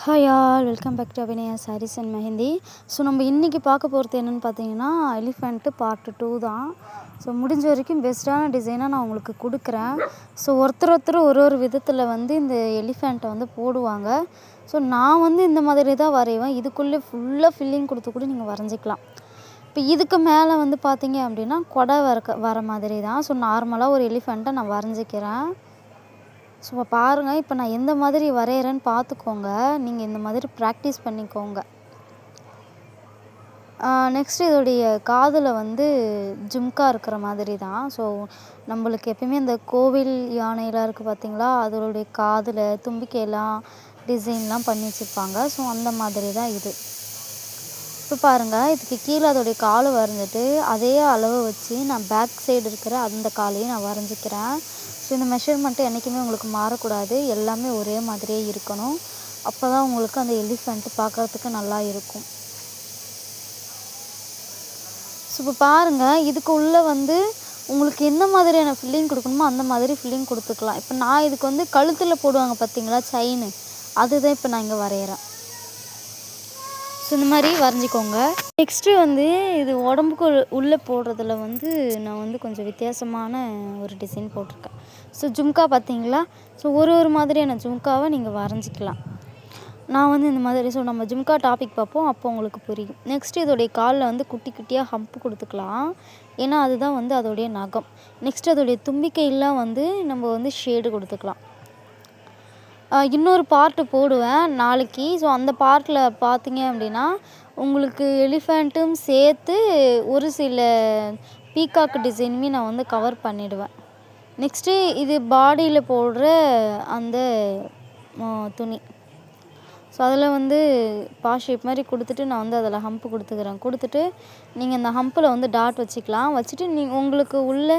Hi all welcome back to Abhinaya sarees and mehndi. So நம்ம இன்றைக்கி பார்க்க போகிறது என்னென்னு பார்த்தீங்கன்னா எலிஃபெண்ட்டு பார்ட் 2 தான். ஸோ முடிஞ்ச வரைக்கும் பெஸ்ட்டான டிசைனாக நான் உங்களுக்கு கொடுக்குறேன். ஸோ ஒருத்தர் ஒரு விதத்தில் இந்த எலிஃபெண்ட்டை போடுவாங்க. ஸோ நான் இந்த மாதிரி தான் வரைவேன். இதுக்குள்ளே ஃபுல்லாக ஃபில்லிங் கொடுத்து கூட நீங்கள் வரைஞ்சிக்கலாம். இப்போ இதுக்கு மேலே பார்த்தீங்க அப்படின்னா கொடை வர மாதிரி தான். ஸோ நார்மலாக ஒரு எலிஃபெண்ட்டை நான் வரைஞ்சிக்கிறேன். ஸோ இப்போ பாருங்கள், இப்போ நான் எந்த மாதிரி வரைகிறேன்னு பார்த்துக்கோங்க. நீங்கள் இந்த மாதிரி ப்ராக்டிஸ் பண்ணிக்கோங்க. நெக்ஸ்ட்டு இதோடைய காதில் ஜும்கா இருக்கிற மாதிரி தான். ஸோ நம்மளுக்கு எப்பயுமே இந்த கோவில் யானையெல்லாம் இருக்குது பார்த்தீங்களா, அதோடைய காதில் தும்பிக்கையெல்லாம் டிசைன்லாம் பண்ணி வச்சுருப்பாங்க. ஸோ அந்த மாதிரி தான் இது. இப்போ பாருங்கள், இதுக்கு கீழே அதோடைய காலை வரைஞ்சிட்டு அதே அளவை வச்சு நான் பேக் சைடு இருக்கிற அந்த காலையும் நான் வரைஞ்சிக்கிறேன். ஸோ இந்த மெஷர்மெண்ட்டு என்றைக்குமே உங்களுக்கு மாறக்கூடாது. எல்லாமே ஒரே மாதிரியே இருக்கணும். அப்போ தான் உங்களுக்கு அந்த எலிஃபெண்ட்டு பார்க்குறதுக்கு நல்லா இருக்கும். ஸோ இப்போ பாருங்கள், இதுக்கு உள்ளே உங்களுக்கு என்ன மாதிரியான ஃபில்லிங் கொடுக்கணுமோ அந்த மாதிரி ஃபில்லிங் கொடுத்துக்கலாம். இப்போ நான் இதுக்கு கழுத்தில் போடுவாங்க பார்த்தீங்களா செயின், அதுதான் இப்போ நான் இங்கே வரைகிறேன். ஸோ இந்த மாதிரி வரைஞ்சிக்கோங்க. நெக்ஸ்ட்டு இது உடம்புக்கு உள்ளே போடுறதுல நான் கொஞ்சம் வித்தியாசமான ஒரு டிசைன் போட்டிருக்கேன். ஸோ ஜும்கா பார்த்தீங்களா, ஸோ ஒரு மாதிரியான ஜும்காவை நீங்கள் வரைஞ்சிக்கலாம். நான் இந்த மாதிரி நம்ம ஜும்கா டாபிக் பார்ப்போம், அப்போ உங்களுக்கு புரியும். நெக்ஸ்ட்டு இதோடைய காலில் குட்டி குட்டியாக ஹம்ப்பு கொடுத்துக்கலாம். ஏன்னா அதுதான் அதோடைய நகம். நெக்ஸ்ட்டு அதோடைய தும்பிக்கையெல்லாம் நம்ம ஷேடு கொடுத்துக்கலாம். இன்னொரு பார்ட்டு போடுவேன் நாளைக்கு. ஸோ அந்த பார்ட்டில் பார்த்தீங்க அப்படின்னா உங்களுக்கு எலிஃபெண்ட்டும் சேர்த்து ஒரு சில பீகாக் டிசைனுமே நான் கவர் பண்ணிவிடுவேன். நெக்ஸ்ட்டு இது பாடியில் போடுற அந்த துணி. ஸோ அதில் பா ஷேப் மாதிரி கொடுத்துட்டு நான் அதில் ஹம்ப்பு கொடுத்துட்டு நீங்கள் இந்த ஹம்பில் டாட் வச்சுக்கலாம். வச்சுட்டு உங்களுக்கு உள்ளே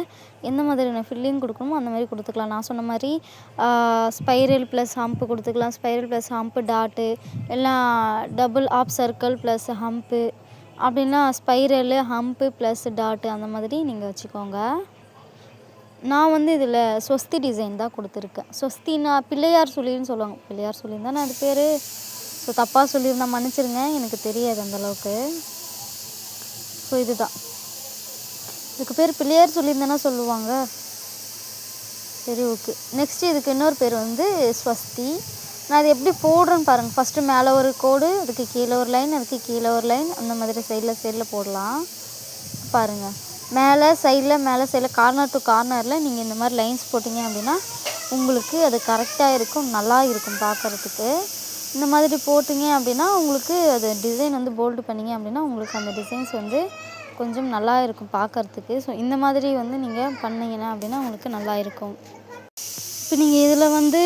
எந்த மாதிரியான ஃபில்லிங் கொடுக்கணுமோ அந்த மாதிரி கொடுத்துக்கலாம். நான் சொன்ன மாதிரி ஸ்பைரல் ப்ளஸ் ஹம்ப்பு கொடுத்துக்கலாம். ஸ்பைரல் ப்ளஸ் ஹம்ப்பு டாட்டு, எல்லாம் double of circle plus hump, அப்படின்னா ஸ்பைரலு ஹம்ப்பு ப்ளஸ் டாட்டு, அந்த மாதிரி நீங்கள் வச்சுக்கோங்க. நான் இதில் ஸ்வஸ்தி டிசைன் தான் கொடுத்துருக்கேன். ஸ்வஸ்தினா பிள்ளையார் சொல்லின்னு சொல்லுவாங்க. பிள்ளையார் சொல்லின்னு தானே அது பேர். ஸோ தப்பாக சொல்லியிருந்தா மன்னிச்சிருங்க, எனக்கு தெரியாது அந்தளவுக்கு. ஸோ இதுதான் இதுக்கு பேர் பிள்ளையார் சொல்லியிருந்தேன்னா சொல்லுவாங்க. சரி, ஓகே. நெக்ஸ்ட்டு இதுக்கு இன்னொரு பேர் ஸ்வஸ்தி. நான் இது எப்படி போடுறேன்னு பாருங்கள். ஃபஸ்ட்டு மேலே ஒரு கோடு, அதுக்கு கீழே ஒரு லைன், அதுக்கு கீழே ஒரு லைன், அந்த மாதிரி சைடில் போடலாம். பாருங்கள், மேலே சைடில் கார்னர் டு கார்னரில் நீங்கள் இந்த மாதிரி லைன்ஸ் போட்டிங்க அப்படின்னா உங்களுக்கு அது கரெக்டாக இருக்கும், நல்லா இருக்கும் பார்க்குறதுக்கு. இந்த மாதிரி போட்டிங்க அப்படின்னா உங்களுக்கு அது டிசைன் போல்டு பண்ணிங்க அப்படின்னா உங்களுக்கு அந்த டிசைன்ஸ் கொஞ்சம் நல்லா இருக்கும் பார்க்குறதுக்கு. ஸோ இந்த மாதிரி நீங்கள் பண்ணிங்கன்னா அப்படின்னா உங்களுக்கு நல்லா இருக்கும். இப்போ நீங்கள் இதில்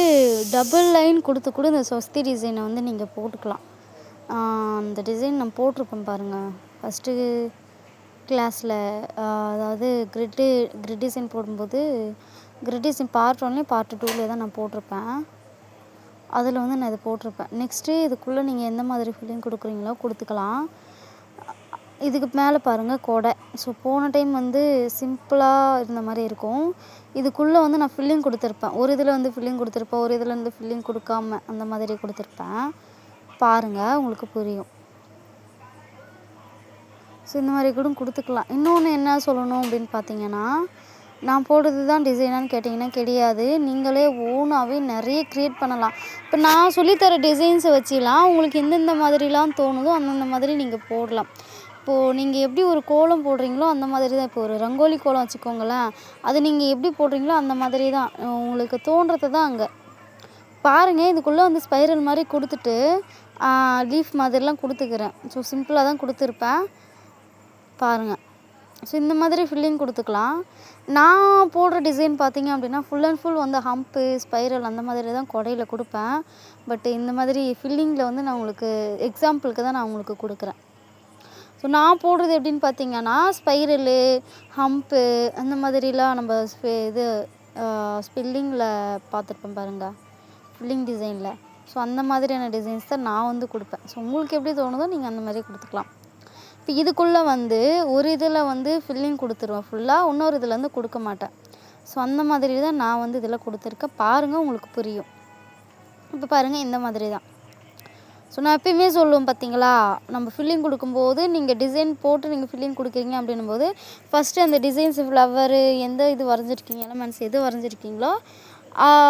டபுள் லைன் கொடுத்து கூட இந்த ஸ்வஸ்தி டிசைனை நீங்கள் போட்டுக்கலாம். அந்த டிசைன் நான் போட்டிருப்பேன் பாருங்கள் ஃபஸ்ட்டு கிளாஸில். அதாவது கிரிட் டிசைன் போடும்போது கிரிட் டிசைன் பார்ட் 1 பார்ட் 2 தான் நான் போட்டிருப்பேன். அதில் நான் இதை போட்டிருப்பேன். நெக்ஸ்ட்டு இதுக்குள்ளே நீங்கள் எந்த மாதிரி ஃபில்லிங் கொடுக்குறீங்களோ கொடுத்துக்கலாம். இதுக்கு மேலே பாருங்கள் கொடை. ஸோ போன டைம் சிம்பிளாக இருந்த மாதிரி இருக்கும். இதுக்குள்ளே நான் ஃபில்லிங் கொடுத்துருப்பேன். ஒரு இதில் ஃபில்லிங் கொடுத்துருப்பேன், ஒரு இதில் ஃபில்லிங் கொடுக்காம அந்த மாதிரி கொடுத்துருப்பேன். பாருங்கள், உங்களுக்கு புரியும். ஸோ இந்த மாதிரி கூட கொடுத்துக்கலாம். இன்னொன்று என்ன சொல்லணும் அப்படின்னு பார்த்தீங்கன்னா, நான் போடுறது தான் டிசைனான்னு கேட்டிங்கன்னா கிடையாது. நீங்களே ஓனாகவே நிறைய க்ரியேட் பண்ணலாம். இப்போ நான் சொல்லித்தர டிசைன்ஸை வச்சுலாம் உங்களுக்கு எந்தெந்த மாதிரிலாம் தோணுதோ அந்தந்த மாதிரி நீங்கள் போடலாம். இப்போது நீங்கள் எப்படி ஒரு கோலம் போடுறீங்களோ அந்த மாதிரி தான். இப்போ ஒரு ரங்கோலி கோலம் வச்சுக்கோங்களேன், அது நீங்கள் எப்படி போடுறீங்களோ அந்த மாதிரி தான். உங்களுக்கு தோன்றது தான் அங்கே. பாருங்கள், இதுக்குள்ளே ஸ்பைரல் மாதிரி கொடுத்துட்டு லீஃப் மாதிரிலாம் கொடுத்துக்கிறேன். ஸோ சிம்பிளாக தான் கொடுத்துருப்பேன் பாருங்கள். ஸோ இந்த மாதிரி ஃபில்லிங் கொடுத்துக்கலாம். நான் போடுற டிசைன் பார்த்தீங்க அப்படின்னா full and full hump spiral அந்த மாதிரி தான் கொடையில் கொடுப்பேன். பட் இந்த மாதிரி ஃபில்லிங்கில் நான் உங்களுக்கு எக்ஸாம்பிளுக்கு தான் நான் உங்களுக்கு கொடுக்குறேன். ஸோ நான் போடுறது எப்படின்னு பார்த்தீங்கன்னா ஸ்பைரலு ஹம்ப்பு அந்த மாதிரிலாம் நம்ம இது ஸ்பில்லிங்கில் பார்த்துருப்பேன் பாருங்கள், ஃபில்லிங் டிசைனில். ஸோ அந்த மாதிரியான டிசைன்ஸ் தான் நான் கொடுப்பேன். ஸோ உங்களுக்கு எப்படி தோணுதோ நீங்கள் அந்த மாதிரி கொடுத்துக்கலாம். இப்போ இதுக்குள்ளே ஒரு இதில் ஃபில்லிங் கொடுத்துருவேன் ஃபுல்லாக, இன்னொரு இதில் கொடுக்க மாட்டேன். ஸோ அந்த மாதிரி தான் நான் இதில் கொடுத்துருக்கேன். பாருங்கள், உங்களுக்கு புரியும். இப்போ பாருங்கள், இந்த மாதிரி தான். ஸோ நான் எப்பயுமே சொல்லுவேன் பார்த்தீங்களா, நம்ம ஃபில்லிங் கொடுக்கும்போது நீங்கள் டிசைன் போட்டு நீங்கள் ஃபில்லிங் கொடுக்குறீங்க அப்படின்னும்போது ஃபஸ்ட்டு அந்த டிசைன்ஸ் ஃப்ளவரு எந்த இது வரைஞ்சிருக்கீங்க எலமெண்ட்ஸ் எது வரைஞ்சிருக்கீங்களோ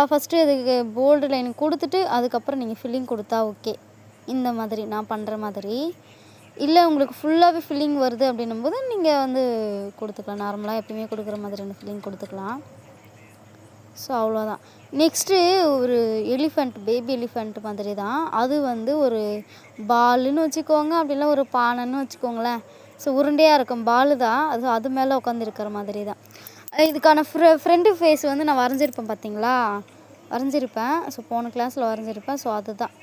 ஃபஸ்ட்டு அதுக்கு போல்டு லைன் கொடுத்துட்டு அதுக்கப்புறம் நீங்கள் ஃபில்லிங் கொடுத்தா ஓகே. இந்த மாதிரி நான் பண்ணுற மாதிரி. இல்லை உங்களுக்கு ஃபுல்லாகவே ஃபில்லிங் வருது அப்படின்னும்போது நீங்கள் வந்து கொடுத்துக்கலாம். நார்மலாக எப்பயுமே கொடுக்குற மாதிரியான ஃபில்லிங் கொடுத்துக்கலாம். ஸோ அவ்வளோதான். நெக்ஸ்ட்டு ஒரு பேபி எலிஃபண்ட் மாதிரி தான். அது வந்து ஒரு பாலுன்னு வச்சுக்கோங்க, அப்படிலாம் ஒரு பானைன்னு வச்சுக்கோங்களேன். ஸோ உருண்டையாக இருக்கும் பாலு தான். அது மேலே உட்காந்துருக்கிற மாதிரி தான். இதுக்கான ஃப்ரண்ட் ஃபேஸ் வந்து நான் வரைஞ்சிருப்பேன் பார்த்தீங்களா, வரைஞ்சிருப்பேன். ஸோ போன கிளாஸில் வரைஞ்சிருப்பேன். ஸோ அதுதான்.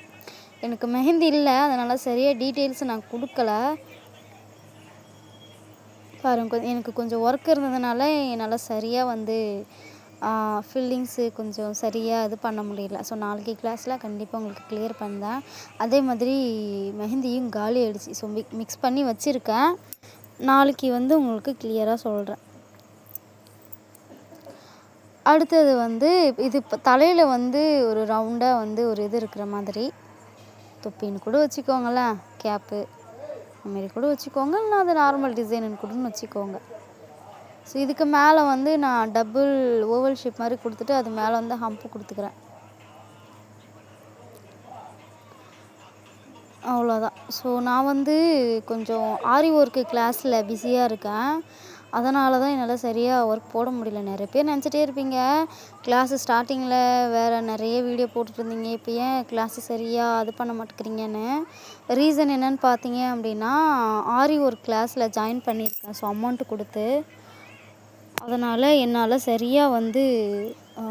எனக்கு மெஹந்தி இல்லை, அதனால் சரியாக டீட்டெயில்ஸ் நான் கொடுக்கல. பாருங்க, எனக்கு கொஞ்சம் ஒர்க் இருந்ததுனால என்னால் சரியாக வந்து ஃபில்லிங்ஸு கொஞ்சம் சரியாக இது பண்ண முடியல. ஸோ நாளைக்கு கிளாஸில் கண்டிப்பாக உங்களுக்கு கிளியர் பண்ணேன். அதே மாதிரி மெஹந்தியும் காலி ஆகிடுச்சு. ஸோ மிக்ஸ் பண்ணி வச்சுருக்கேன். நாளைக்கு வந்து உங்களுக்கு கிளியராக சொல்கிறேன். அடுத்தது வந்து இது தலையில் வந்து ஒரு ரவுண்டாக வந்து ஒரு இது இருக்கிற மாதிரி தொப்பின்னு கூட வச்சுக்கோங்களேன், கேப்பு அதுமாரி கூட வச்சுக்கோங்க, இல்லை அது நார்மல் டிசைனுன்னு கூடன்னு வச்சுக்கோங்க. ஸோ இதுக்கு மேலே வந்து நான் டபுள் ஓவல் ஷேப் மாதிரி கொடுத்துட்டு அது மேலே வந்து ஹம்ப்பு கொடுத்துக்கிறேன். அவ்வளோதான். ஸோ நான் வந்து கொஞ்சம் ஆரி ஒர்க்கு கிளாஸில் பிஸியாக இருக்கேன். அதனால தான் என்னால் சரியாக ஒர்க் போட முடியல. நிறைய பேர் நினச்சிட்டே இருப்பீங்க, கிளாஸு ஸ்டார்டிங்கில் வேறு நிறைய வீடியோ போட்டுட்ருந்தீங்க, இப்போ ஏன் கிளாஸு சரியாக இது பண்ண மாட்டேங்கிறீங்கன்னு. ரீசன் என்னென்னு பார்த்தீங்க அப்படின்னா, ஆரி ஒர்க் கிளாஸில் ஜாயின் பண்ணியிருக்கேன். ஸோ அமௌண்ட்டு கொடுத்து, அதனால் என்னால் சரியாக வந்து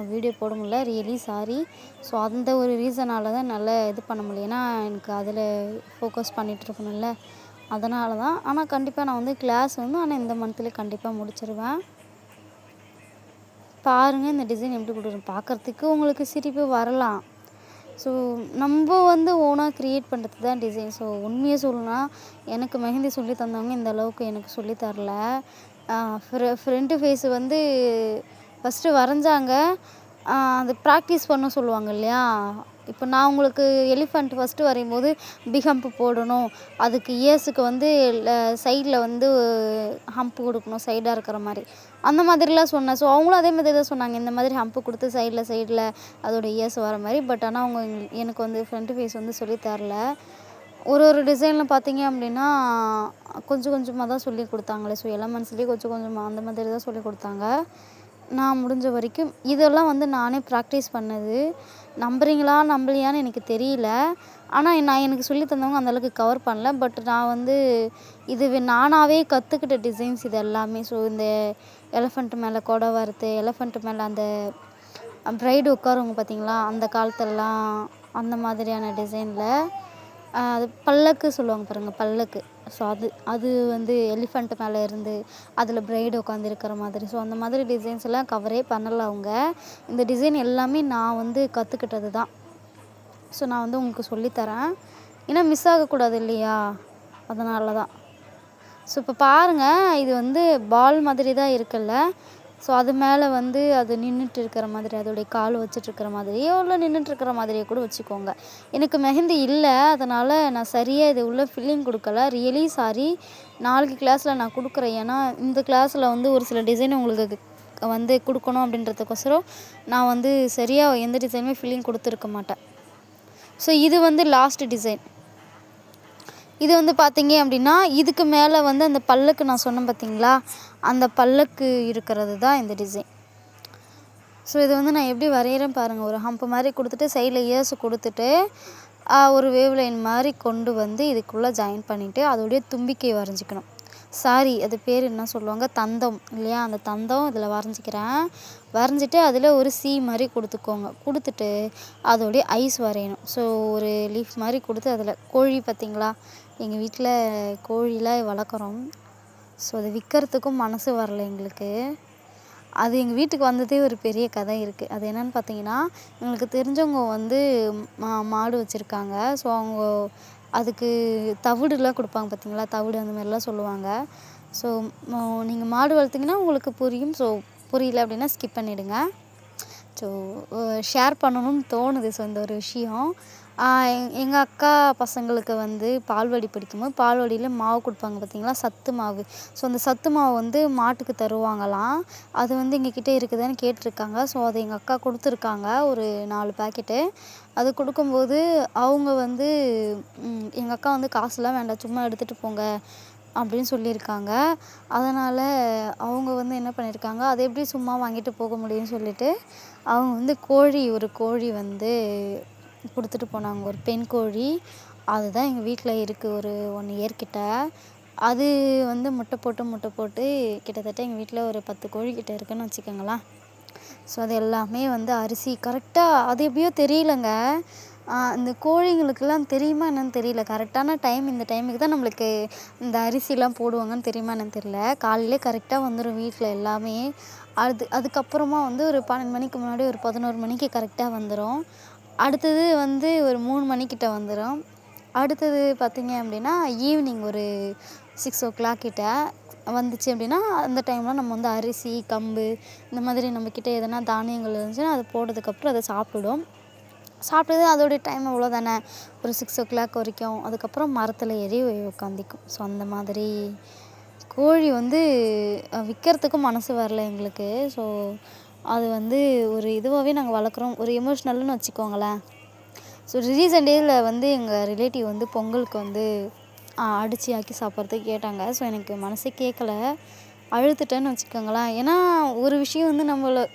வீடியோ போட முடியல. Really sorry. ஸோ அந்த ஒரு ரீசனால் தான் என்னால் இது பண்ண முடியல. ஏன்னா எனக்கு அதில் ஃபோக்கஸ் பண்ணிகிட்ருக்கணும்ல, அதனால தான். ஆனால் கண்டிப்பாக நான் வந்து கிளாஸ் வந்து இந்த மந்த்லேயே கண்டிப்பாக முடிச்சிருவேன். பாருங்கள் இந்த டிசைன் எப்படி கொடுக்குறேன். பார்க்குறதுக்கு உங்களுக்கு சிரிப்பு வரலாம். ஸோ நம்ம வந்து ஓனாக க்ரியேட் பண்ணுறது தான் டிசைன். ஸோ உண்மையாக சொல்லணும்னா எனக்கு மெஹந்தி சொல்லி தந்தவங்க இந்த அளவுக்கு எனக்கு சொல்லி தரல. ஃப்ரண்ட்டு ஃபேஸு வந்து ஃபஸ்ட்டு வரைஞ்சாங்க. அது ப்ராக்டிஸ் பண்ண சொல்லுவாங்க இல்லையா. இப்போ நான் உங்களுக்கு எலிஃபண்ட் ஃபஸ்ட்டு வரையும்போது பிக் ஹம்ப் போடணும், அதுக்கு இயர்ஸுக்கு வந்து சைடில் வந்து ஹம்ப் கொடுக்கணும் சைடாக இருக்கிற மாதிரி, அந்த மாதிரிலாம் சொன்னேன். ஸோ அவங்களும் அதே மாதிரி தான் சொன்னாங்க, இந்த மாதிரி ஹம்ப்பு கொடுத்து சைடில் அதோட இயர்ஸ் வர மாதிரி. பட் ஆனால் அவங்க எனக்கு வந்து ஃப்ரண்ட் ஃபேஸ் வந்து சொல்லி தரல. ஒரு டிசைனில் பார்த்தீங்க அப்படின்னா கொஞ்சம் கொஞ்சமாக தான் சொல்லி கொடுத்தாங்களே. ஸோ எலமெண்ட்ஸ்லேயே கொஞ்சம் கொஞ்சமாக அந்த மாதிரி தான் சொல்லி கொடுத்தாங்க. நான் முடிஞ்ச வரைக்கும் இதெல்லாம் வந்து நானே ப்ராக்டிஸ் பண்ணது. நம்பலையான்னு எனக்கு தெரியல. ஆனால் எனக்கு சொல்லி தந்தவங்க அந்தளவுக்கு கவர் பண்ணல. பட் நான் வந்து இது நானாகவே கற்றுக்கிட்ட டிசைன்ஸ் இது எல்லாமே. ஸோ இந்த எலஃபண்ட் மேலே கொடை வறுத்து, எலஃபண்ட் மேலே அந்த ப்ரைடு உட்காருவங்க பார்த்தீங்களா, அந்த காலத்துலலாம் அந்த மாதிரியான டிசைனில் அது பல்லக்கு சொல்லுவாங்க பாருங்கள், பல்லக்கு. ஸோ அது வந்து எலிஃபண்ட் மேலே இருந்து அதில் ப்ரைடு உட்காந்துருக்கிற மாதிரி. ஸோ அந்த மாதிரி டிசைன்ஸ் எல்லாம் கவரே பண்ணலை அவங்க. இந்த டிசைன் எல்லாமே நான் வந்து கற்றுக்கிட்டது தான். ஸோ நான் வந்து உங்களுக்கு சொல்லித்தரேன், ஏன்னா மிஸ் ஆகக்கூடாது இல்லையா, அதனால தான். ஸோ இப்போ பாருங்கள், இது வந்து பால் மாதிரி தான் இருக்குல்ல. ஸோ அது மேலே வந்து அது நின்றுட்டு இருக்கிற மாதிரி, அதோடைய கால் வச்சுட்ருக்கிற மாதிரியோ இல்லை நின்றுட்டுருக்கிற மாதிரியே கூட வச்சுக்கோங்க. எனக்கு மெஹந்தி இல்லை, அதனால் நான் சரியாக இது உள்ள ஃபில்லிங் கொடுக்கல. Really sorry. நாளைக்கு கிளாஸில் நான் கொடுக்குறேன். ஏன்னா இந்த கிளாஸில் வந்து ஒரு சில டிசைன் உங்களுக்கு வந்து கொடுக்கணும் அப்படின்றதுக்கோசரம் நான் வந்து சரியாக எந்த டிசைனுமே ஃபில்லிங் கொடுத்துருக்க மாட்டேன். ஸோ இது வந்து லாஸ்ட் டிசைன். இது வந்து பார்த்தீங்க அப்படின்னா இதுக்கு மேலே வந்து அந்த பல்லுக்கு நான் சொன்னேன் பார்த்தீங்களா, அந்த பல்லுக்கு இருக்கிறது தான் இந்த டிசைன். ஸோ இது வந்து நான் எப்படி வரைகிறேன் பாருங்கள். ஒரு ஹம்ப் மாதிரி கொடுத்துட்டு சைடில் இயர்ஸ் கொடுத்துட்டு ஒரு வேவ் லைன் மாதிரி கொண்டு வந்து இதுக்குள்ளே ஜாயின் பண்ணிவிட்டு அதோடைய தும்பிக்கை வரைஞ்சிக்கணும். சாரி, அது பேர் என்ன சொல்லுவாங்க, தந்தம் இல்லையா. அந்த தந்தம் இதில் வரைஞ்சிட்டு அதில் ஒரு சி மாதிரி கொடுத்துட்டு அதோடைய ஐஸ் வரையணும். ஸோ ஒரு லீஃப் மாதிரி கொடுத்து அதில் கோழி பார்த்திங்களா, எங்கள் வீட்டில் கோழிலாம் வளர்க்குறோம். ஸோ அது விற்கிறதுக்கும் மனசு வரல எங்களுக்கு. அது எங்கள் வீட்டுக்கு வந்ததே ஒரு பெரிய கதை இருக்குது. அது என்னென்னு பார்த்தீங்கன்னா, எங்களுக்கு தெரிஞ்சவங்க வந்து மாடு வச்சுருக்காங்க. ஸோ அவங்க அதுக்கு தவிடுலாம் கொடுப்பாங்க பார்த்தீங்களா, தவிடு அந்த மாதிரிலாம் சொல்லுவாங்க. ஸோ நீங்கள் மாடு வளர்த்திங்கன்னா உங்களுக்கு புரியும். ஸோ புரியல அப்படின்னா ஸ்கிப் பண்ணிவிடுங்க. ஸோ ஷேர் பண்ணணும்னு தோணுது. ஸோ இந்த ஒரு விஷயம் எங்க அக்கா பசங்களுக்கு வந்து பால்வாடி படிக்கும்போது பால்வாடியில மாவு குடுப்பாங்க பார்த்தீங்களா? சத்து மாவு. ஸோ அந்த சத்து மாவு வந்து மாட்டுக்கு தருவாங்களாம். அது வந்து எங்ககிட்ட இருக்குதான்னு கேட்டுருக்காங்க. ஸோ அது எங்க அக்கா குடுத்துருக்காங்க. ஒரு 4 பாக்கெட்டு. அது குடுக்கும்போது அவங்க வந்து எங்க அக்கா வந்து காசுலாம் வேண்டாம். சும்மா எடுத்துட்டு போங்க அப்படின்னு சொல்லியிருக்காங்க. அதனால அவங்க வந்து என்ன பண்ணியிருக்காங்க, அது எப்படி சும்மா வாங்கிட்டு போக முடியும்னு சொல்லிட்டு, அவங்க வந்து ஒரு கோழி வந்து குடுத்துட்டு போனாங்க. ஒரு பெண் கோழி. அதுதான் எங்க வீட்ல இருக்கு. ஒரு 1 இயர் கிட்ட. அது வந்து முட்டை போட்டு கிட்டத்தட்ட எங்க வீட்ல ஒரு 10 கோழி கிட்ட இருக்குன்னு வச்சுக்கோங்களேன். ஸோ அது எல்லாமே வந்து அரிசி கரெக்ட்டா அது எப்படியோ தெரியலங்க. இந்த கோழிங்களுக்கெல்லாம் தெரியுமா என்னன்னு தெரியல. கரெக்டான டைம் இந்த டைமுக்கு தான் நம்மளுக்கு இந்த அரிசிலாம் போடுவாங்கன்னு தெரியுமா என்னன்னு தெரியல. காலையிலே கரெக்ட்டா வந்துரும் வீட்ல எல்லாமே. அதுக்கப்புறமா வந்து ஒரு 12 மணிக்கு முன்னாடி ஒரு 11 மணிக்கு கரெக்ட்டா வந்துரும். அடுத்தது வந்து ஒரு 3 மணிக்கிட்ட வந்துரும். அடுத்தது பார்த்தீங்க அப்படின்னா, ஈவினிங் ஒரு 6:00 கிட்ட வந்துச்சு அப்படின்னா, அந்த டைம்ல நம்ம வந்து அரிசி, கம்பு இந்த மாதிரி நம்மக்கிட்ட எதனா தானியங்கள் இருந்துச்சுன்னா, அது போட்டதுக்கப்புறம் அத சாப்பிடும். சாப்பிட்டது அதோடைய டைம் அவ்வளோதானே. ஒரு 6:00 வரைக்கும். அதுக்கப்புறம் மரத்துல ஏறி உட்காந்திக்கும். ஸோ அந்த மாதிரி கோழி வந்து விற்கிறதுக்கும் மனசு வரல எங்களுக்கு. ஸோ அது வந்து ஒரு இதுவாவே நாங்க வளர்க்குறோம். ஒரு எமோஷ்னல்னு வச்சுக்கோங்களேன். ஸோ ரீசெண்ட் டேஸில வந்து எங்கள் ரிலேட்டிவ் வந்து பொங்கலுக்கு வந்து அடிச்சு ஆக்கி சாப்பிட்றதுக்கு கேட்டாங்க. ஸோ எனக்கு மனசே கேட்கல. அழுதுட்டேன்னு வச்சுக்கோங்களேன். ஏன்னா ஒரு விஷயம் வந்து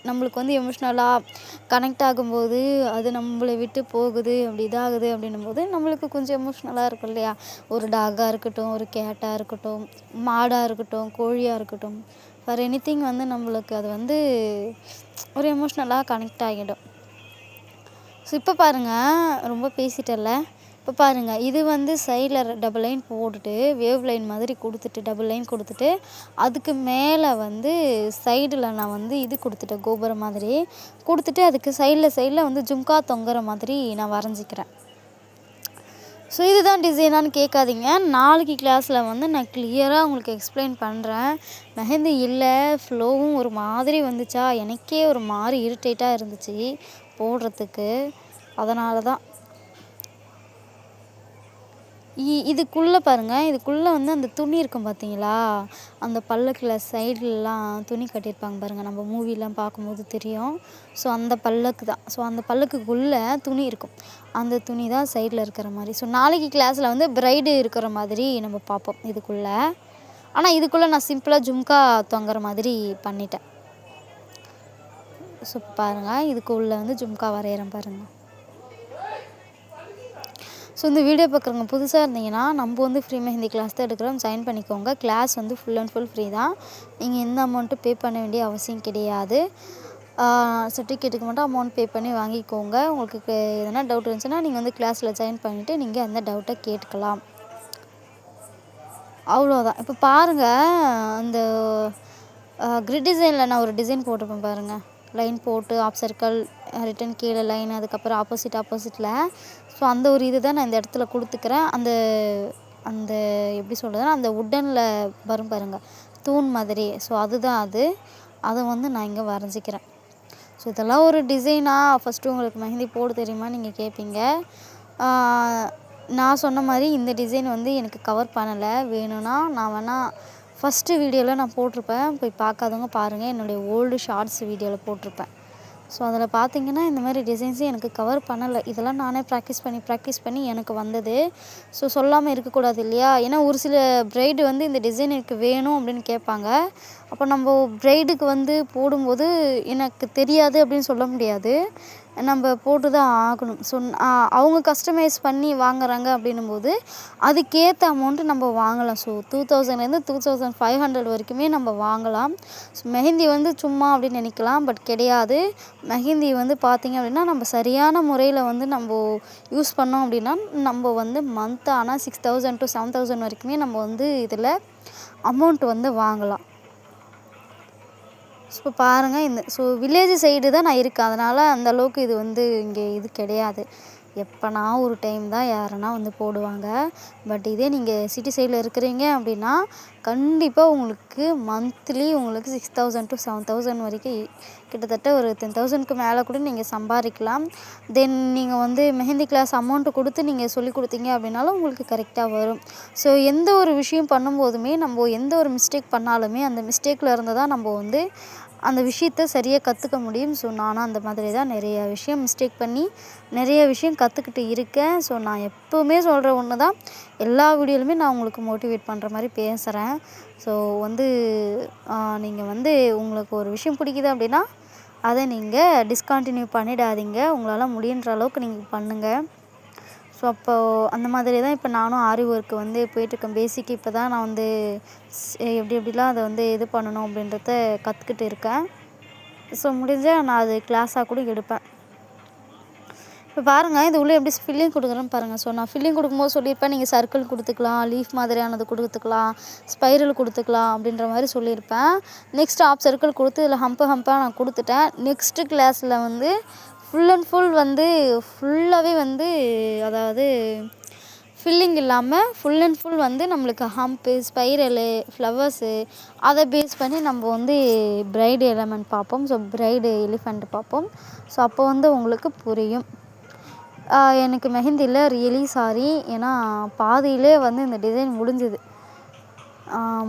நம்மளுக்கு வந்து எமோஷ்னலாக கனெக்ட் ஆகும்போது, அது நம்மள விட்டு போகுது, அப்படி இதாகுது அப்படின்னும்போது, நம்மளுக்கு கொஞ்சம் எமோஷ்னலாக இருக்கும் இல்லையா? ஒரு டாகா இருக்கட்டும், ஒரு கேட்டா இருக்கட்டும், மாடா இருக்கட்டும், கோழியா இருக்கட்டும், ஃபார் எனிதிங் வந்து நம்மளுக்கு அது வந்து ஒரு எமோஷ்னலாக கனெக்ட் ஆகிடும். ஸோ இப்போ பாருங்க, ரொம்ப பேசிட்டேன்ல. இப்போ பாருங்க, இது வந்து சைடில் டபுள் லைன் போட்டுட்டு, வேவ் லைன் மாதிரி குடுத்துட்டு, டபுள் லைன் குடுத்துட்டு, அதுக்கு மேலே வந்து சைடில் நான் வந்து இது குடுத்துட்டேன், கோபுரம் மாதிரி. குடுத்துட்டு அதுக்கு சைடில் வந்து ஜும்கா தொங்குற மாதிரி நான் வரைஞ்சிக்கிறேன். ஸோ இதுதான் டிசைனான்னு கேட்காதீங்க. நாளைக்கு கிளாஸில் வந்து நான் கிளியராக உங்களுக்கு எக்ஸ்பிளைன் பண்ணுறேன். மெஹந்தி இல்லை, ஃப்ளோவும் ஒரு மாதிரி வந்துச்சா, எனக்கே ஒரு மாதிரி இரிட்டேட்டாக இருந்துச்சு போடுறதுக்கு. அதனால தான். இதுக்குள்ளே பாருங்கள், இதுக்குள்ளே வந்து அந்த துணி இருக்கும் பார்த்தீங்களா? அந்த பல்லக்கில் சைட்லலாம் துணி கட்டியிருப்பாங்க பாருங்கள். நம்ம மூவிலாம் பார்க்கும்போது தெரியும். ஸோ அந்த பல்லக்கு தான். ஸோ அந்த பல்லக்குக்குள்ளே துணி இருக்கும். அந்த துணி தான் சைடில் இருக்கிற மாதிரி. ஸோ நாளைக்கு கிளாஸில் வந்து பிரைடு இருக்கிற மாதிரி நம்ம பார்ப்போம் இதுக்குள்ளே. ஆனால் இதுக்குள்ளே நான் சிம்பிளாக ஜும்கா தொங்குற மாதிரி பண்ணிட்டேன். ஸோ பாருங்கள், இதுக்குள்ளே வந்து ஜும்கா வரைகிறேன் பாருங்கள். ஸோ இந்த வீடியோ பார்க்குறவங்க புதுசாக இருந்தீங்கன்னா, நம்ம வந்து ஃப்ரீ மெஹந்தி கிளாஸ் தான் எடுக்கிறோம். ஜாயின் பண்ணிக்கோங்க. கிளாஸ் வந்து ஃபுல் அண்ட் ஃபுல் ஃப்ரீ தான். நீங்கள் எந்த அமௌண்ட்டும் பே பண்ண வேண்டிய அவசியம் கிடையாது. சர்டிஃபிகேட்டுக்கு மட்டும் அமௌண்ட் பே பண்ணி வாங்கிக்கோங்க. உங்களுக்கு எதனா டவுட் இருந்துச்சுன்னா, நீங்கள் வந்து கிளாஸில் ஜாயின் பண்ணிவிட்டு நீங்கள் அந்த டவுட்டை கேட்டுக்கலாம். அவ்வளோதான். இப்போ பாருங்கள், அந்த கிரிட் டிசைனில் நான் ஒரு டிசைன் போட்டிருப்பேன் பாருங்கள். லைன் போட்டு ஆஃப் சர்க்கிள், ரிட்டன் கீழே லைன், அதுக்கப்புறம் ஆப்போசிட்டில். ஸோ அந்த ஒரு இது தான் நான் இந்த இடத்துல கொடுத்துக்கிறேன். அந்த அந்த எப்படி சொல்கிறதுனா, அந்த வுட்டனில் வரும் பாருங்கள், தூண் மாதிரி. ஸோ அதுதான் அது. அதை வந்து நான் இங்கே வரைஞ்சிக்கிறேன். ஸோ இதெல்லாம் ஒரு டிசைனாக ஃபஸ்ட்டு உங்களுக்கு மெஹந்தி போட தெரியுமா நீங்கள் கேட்பீங்க. நான் சொன்ன மாதிரி இந்த டிசைன் வந்து எனக்கு கவர் பண்ணலை. வேணும்னா நான் வேணால் ஃபஸ்ட்டு வீடியோவில் நான் போட்டிருப்பேன். போய் பார்க்காதவங்க பாருங்கள். என்னுடைய ஓல்டு ஷார்ட்ஸ் வீடியோவில் போட்டிருப்பேன். ஸோ அதில் பார்த்தீங்கன்னா, இந்த மாதிரி டிசைன்ஸு எனக்கு கவர் பண்ணலை. இதெல்லாம் நானே ப்ராக்டிஸ் பண்ணி எனக்கு வந்தது. ஸோ சொல்லாமல் இருக்கக்கூடாது இல்லையா? ஏன்னா ஒரு சில பிரைடு வந்து இந்த டிசைன் எனக்கு வேணும் அப்படின்னு கேட்பாங்க. அப்போ நம்ம பிரைடுக்கு வந்து போடும்போது எனக்கு தெரியாது அப்படின்னு சொல்ல முடியாது. நம்ம போட்டு தான் ஆகணும். ஸோ அவங்க கஸ்டமைஸ் பண்ணி வாங்குறாங்க அப்படின்னும்போது, அதுக்கேற்ற அமௌண்ட்டு நம்ம வாங்கலாம். ஸோ 2000லேருந்து 2500 வரைக்குமே நம்ம வாங்கலாம். ஸோ மெஹந்தி வந்து சும்மா அப்படின்னு நினைக்கலாம். பட் கிடையாது. மெஹந்தி வந்து பார்த்திங்க அப்படின்னா, நம்ம சரியான முறையில் வந்து நம்ம யூஸ் பண்ணோம் அப்படின்னா, நம்ம வந்து மந்த் ஆனால் 6000 to 7000 வரைக்குமே நம்ம வந்து இதில் அமௌண்ட் வந்து வாங்கலாம். ஸோ பாருங்கள், ஸோ வில்லேஜ் சைடு தான் நான் இருக்கேன். அதனால் அந்த அளவுக்கு இது வந்து இங்கே இது கிடையாது. எப்போனா ஒரு டைம் தான் யாருன்னா வந்து போடுவாங்க. பட் இதே நீங்கள் சிட்டி சைடில் இருக்கிறீங்க அப்படின்னா கண்டிப்பாக உங்களுக்கு மந்த்லி உங்களுக்கு 6000 to 7000 வரைக்கும் கிட்டத்தட்ட ஒரு 10,000க்கு மேலே கூட நீங்கள் சம்பாதிக்கலாம். தென் நீங்கள் வந்து மெஹந்தி கிளாஸ் அமௌண்ட்டு கொடுத்து நீங்கள் சொல்லிக் கொடுத்தீங்க அப்படின்னாலும் உங்களுக்கு கரெக்டாக வரும். ஸோ எந்த ஒரு விஷயம் பண்ணும்போதுமே நம்ம எந்த ஒரு மிஸ்டேக் பண்ணாலுமே அந்த மிஸ்டேக்கில் இருந்து தான் நம்ம வந்து அந்த விஷயத்த சரியாக கற்றுக்க முடியும். ஸோ நானும் அந்த மாதிரி தான் நிறைய விஷயம் மிஸ்டேக் பண்ணி நிறைய விஷயம் கற்றுக்கிட்டு இருக்கேன். ஸோ நான் எப்போவுமே சொல்கிற ஒன்று தான், எல்லா வீடியோலுமே நான் உங்களுக்கு மோட்டிவேட் பண்ணுற மாதிரி பேசுகிறேன். ஸோ வந்து நீங்கள் வந்து உங்களுக்கு ஒரு விஷயம் பிடிக்குது அப்படின்னா அதை நீங்கள் டிஸ்கண்டினியூ பண்ணிடாதீங்க. உங்களால் முடியுன்ற அளவுக்கு நீங்கள் பண்ணுங்கள். ஸோ அப்போது அந்த மாதிரி தான் இப்போ நானும் ஆரி ஒர்க்கு வந்து போயிட்டுருக்கேன். பேசிக் இப்போ தான் நான் வந்து எப்படிலாம் அதை வந்து இது பண்ணணும் அப்படின்றத கற்றுக்கிட்டு இருக்கேன். ஸோ முடிஞ்சால் நான் அது கிளாஸாக கூட எடுப்பேன். இப்போ பாருங்கள், இது உள்ளே எப்படி ஃபில்லிங் கொடுக்குறேன்னு பாருங்கள். ஸோ நான் ஃபில்லிங் கொடுக்கும்போது சொல்லியிருப்பேன், நீங்கள் சர்க்கிள் கொடுத்துக்கலாம், லீஃப் மாதிரியானது கொடுத்துக்கலாம், ஸ்பைரல் கொடுத்துக்கலாம் அப்படின்ற மாதிரி சொல்லியிருப்பேன். நெக்ஸ்ட் ஆஃப் சர்க்கிள் கொடுத்து இதில் ஹம்பாக நான் கொடுத்துட்டேன். நெக்ஸ்ட்டு கிளாஸில் வந்து ஃபுல் அண்ட் ஃபுல் வந்து ஃபுல்லாகவே வந்து அதாவது ஃபில்லிங் இல்லாமல் ஃபுல் அண்ட் ஃபுல் வந்து நம்மளுக்கு ஹம்ப்பு, ஸ்பைரலு, ஃப்ளவர்ஸு அதை பேஸ் பண்ணி நம்ம வந்து பிரைடு எலமெண்ட் பார்ப்போம். ஸோ பிரைடு எலிஃபண்ட் பார்ப்போம். ஸோ அப்போ வந்து உங்களுக்கு புரியும். எனக்கு மெஹந்தியில் ரியலி சாரி. ஏன்னா பாதியிலே வந்து இந்த டிசைன் முடிஞ்சுது.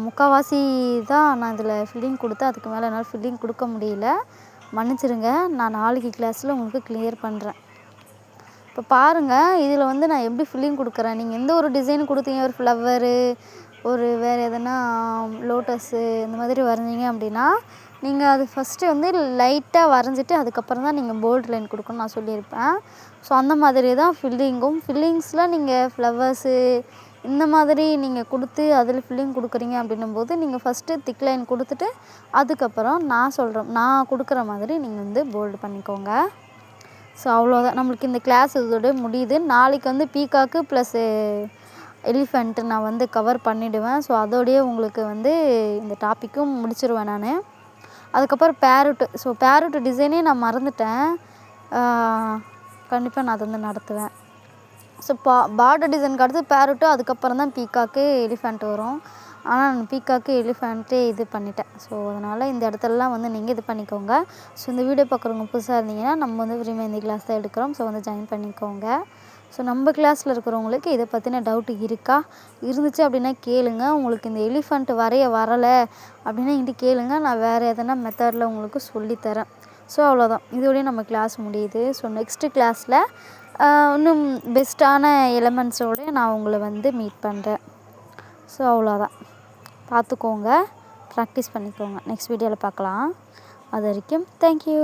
முக்கால்வாசி தான் நான் இதில் ஃபில்லிங் கொடுத்தேன். அதுக்கு மேலே என்னால் ஃபில்லிங் கொடுக்க முடியல. மன்னிச்சிருங்க. நான் நாளைக்கு கிளாஸில் உங்களுக்கு கிளியர் பண்ணுறேன். இப்போ பாருங்கள், இதில் வந்து நான் எப்படி ஃபில்லிங் கொடுக்குறேன். நீங்கள் எந்த ஒரு டிசைன் கொடுத்தீங்க, ஒரு ஃப்ளவரு, ஒரு வேறு எதனா லோட்டஸு இந்த மாதிரி வரைஞ்சிங்க அப்படின்னா நீங்கள் அது ஃபஸ்ட்டு வந்து லைட்டாக வரைஞ்சிட்டு அதுக்கப்புறம் தான் நீங்கள் போல்டு லைன் கொடுக்கணும்னு நான் சொல்லியிருப்பேன். ஸோ அந்த மாதிரி தான் ஃபில்லிங்ஸில் நீங்கள் ஃப்ளவர்ஸு இந்த மாதிரி நீங்கள் கொடுத்து அதில் ஃபில்லிங் கொடுக்குறீங்க அப்படின்னும்போது நீங்கள் ஃபஸ்ட்டு திக் லைன் கொடுத்துட்டு அதுக்கப்புறம் நான் கொடுக்குற மாதிரி நீங்கள் வந்து போல்டு பண்ணிக்கோங்க. ஸோ அவ்வளோதான், நம்மளுக்கு இந்த கிளாஸ் இதோட முடியுது. நாளைக்கு வந்து பீகாக்கு ப்ளஸ்ஸு எலிஃபெண்ட்டு நான் வந்து கவர் பண்ணிவிடுவேன். ஸோ அதோடையே உங்களுக்கு வந்து இந்த டாப்பிக்கும் முடிச்சிருவேன் நான். அதுக்கப்புறம் பேரட்டு. ஸோ பேரட்டு டிசைனே நான் மறந்துட்டேன். கண்டிப்பாக நான் அதை வந்து நடத்துவேன். ஸோ பார்டர் டிசைனுக்கு அடுத்து பேரட்டு, அதுக்கப்புறம் தான் பீகாக்கு எலிஃபெண்ட் வரும். ஆனால் நான் பீகாக்கு எலிஃபெண்ட்டே இது பண்ணிட்டேன். ஸோ அதனால் இந்த இடத்துலலாம் வந்து நீங்கள் இது பண்ணிக்கோங்க. ஸோ இந்த வீடியோ பார்க்குறவங்க புதுசாக இருந்தீங்கன்னா நம்ம வந்து ஃப்ரீ மெஹந்தி கிளாஸ் தான் எடுக்கிறோம். ஸோ வந்து ஜாயின் பண்ணிக்கோங்க. ஸோ நம்ம கிளாஸில் இருக்கிறவங்களுக்கு இதை பற்றின டவுட்டு இருந்துச்சு அப்படின்னா கேளுங்க. உங்களுக்கு இந்த எலிஃபெண்ட் வரைய வரலை அப்படின்னா என்கிட்ட கேளுங்க. நான் வேறு எதனா மெத்தடில் உங்களுக்கு சொல்லித்தரேன். ஸோ அவ்வளோதான், இதோடய நம்ம கிளாஸ் முடியுது. ஸோ நெக்ஸ்ட்டு கிளாஸில் இன்னும் பெஸ்ட்டான எலமெண்ட்ஸோடு நான் உங்களை வந்து மீட் பண்ணுறேன். ஸோ அவ்வளோதான், பார்த்துக்கோங்க, ப்ராக்டிஸ் பண்ணிக்கோங்க. நெக்ஸ்ட் வீடியோவில் பார்க்கலாம். அது வரைக்கும் தேங்க்யூ.